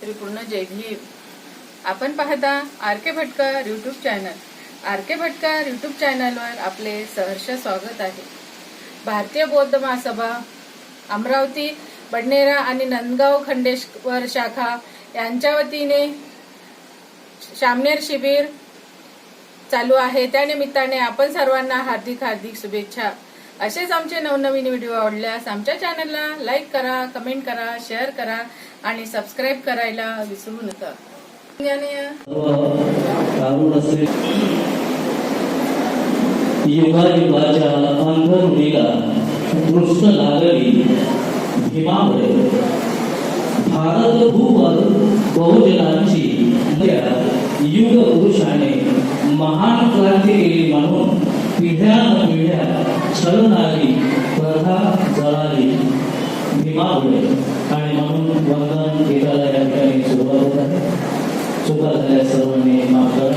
मैत्रीपूर्ण जय भीम। आपण पाहता R K. Bhatkar YouTube channel. R K. Bhatkar YouTube चॅनलवर आपले सहर्ष स्वागत आहे। भारतीय बौद्ध महासभा अमरावती, बडनेरा आणि नंदगाव खंडेश्वर शाखा यांच्या वतीने शामनेर शिबिर चालू आहे। त्या निमित्ताने आपण सर्वांना हार्दिक शुभेच्छा। असेच आमचे नवनवीन व्हिडिओ आवडल्यास आमच्या चॅनलला लाईक करा, कमेंट करा, शेअर करा आणि सबस्क्राइब करायला विसरू नका। युगायुगाच्या अंधरुणीला दृष्ट लागली भीमामुळे भारत भूवर बहुजनांची युग पुरुषाने महान क्रांती केली म्हणून पिढ्यानपिढ्या छळणारी प्रथा जळाली भीमामुळे आणि म्हणून वंदन गीताला या ठिकाणी सुरुवात होत आहे। चुका झाल्या सर्वांनी माफ करा।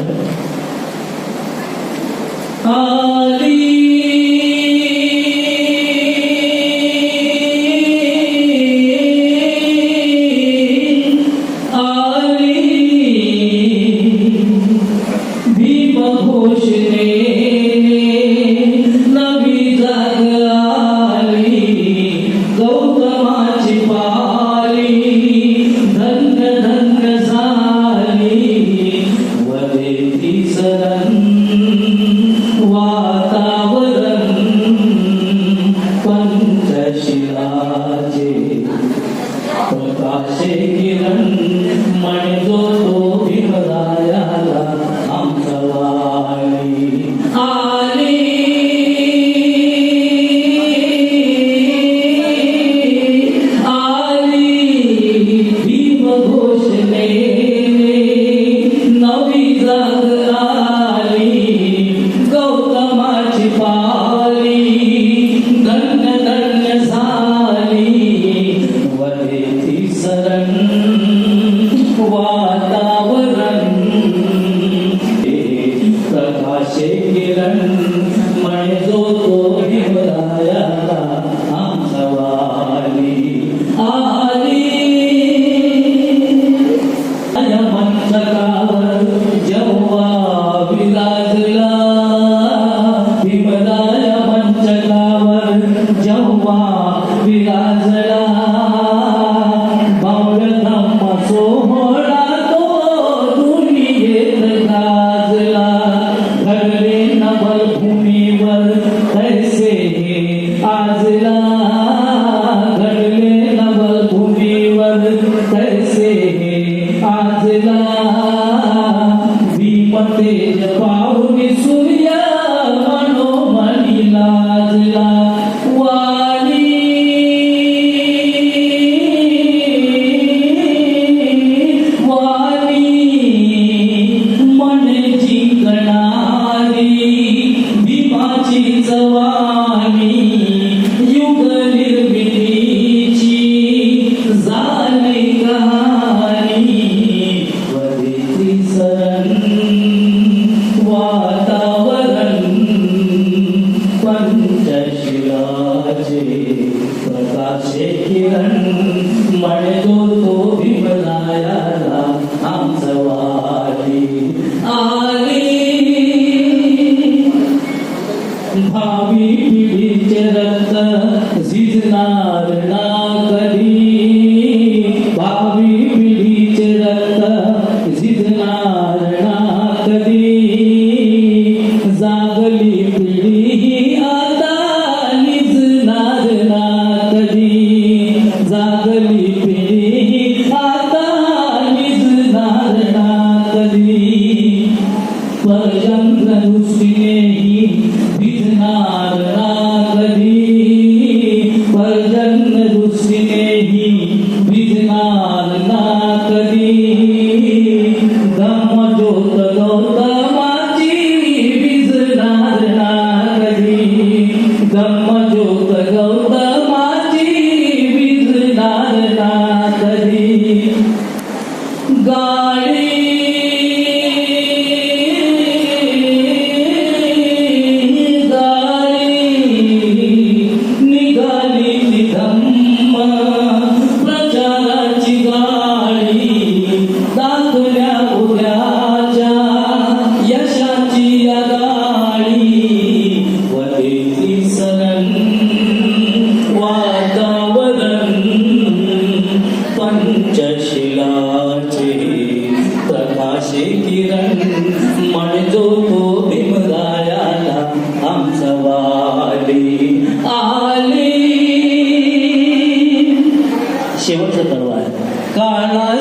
प्रचाराची गाडी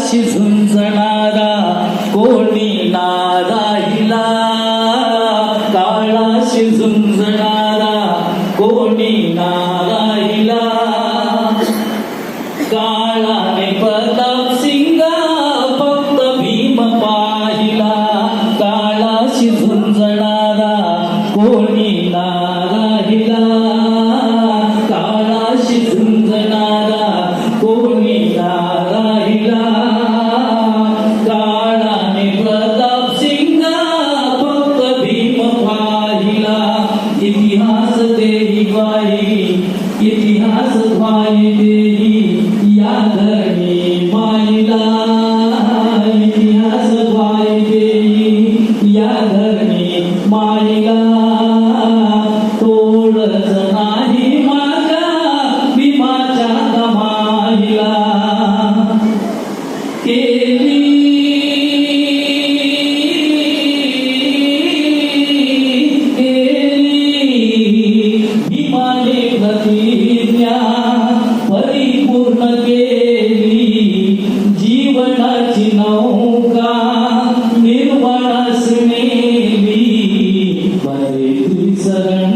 काळाशी झुंजणारा कोणी ना राहिला, काळाशी झुंजणारा कोणी ना राहिला. काळाने प्रताप सिंगा फक्त भीम पाहिला, काळाशी झुंजणारा कोणी ना राहिला, काळाशी झुंजणारा कोणी ना राहिला. काळाने प्रताप सिंगा फक्त भीम पाहिला. इतिहास देही ग्वाही, इतिहास ग्वाही देही या धरणी माईला, इतिहास ग्वाही देही या धरणी माईला. तोडच नाही माझ्या भीमाच्या कमाईला. केली भीमाने प्रतिज्ञा परिपूर्ण केली, जीवनाची नौका निर्वाणास नेली. बरे त्रिसरण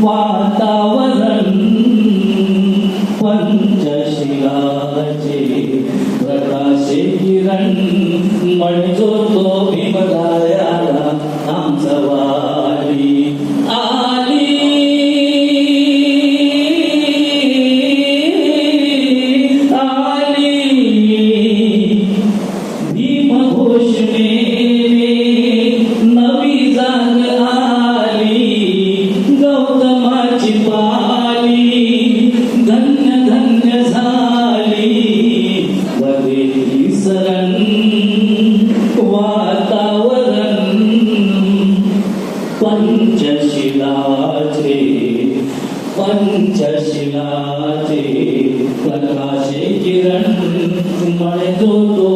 वातावरण पंचशिलाचे प्रकाशे किरण, म्हणजो तो भीमरायाला आमचा वाली. आली आली भीम घोषणेने नवी जाग आली. गौतमाची पाली धन्य धन्य झाली. वरे सरण वातावरण पंचशिलाचे पंचशिलाचे प्रकाशे किरण, म्हणजो तो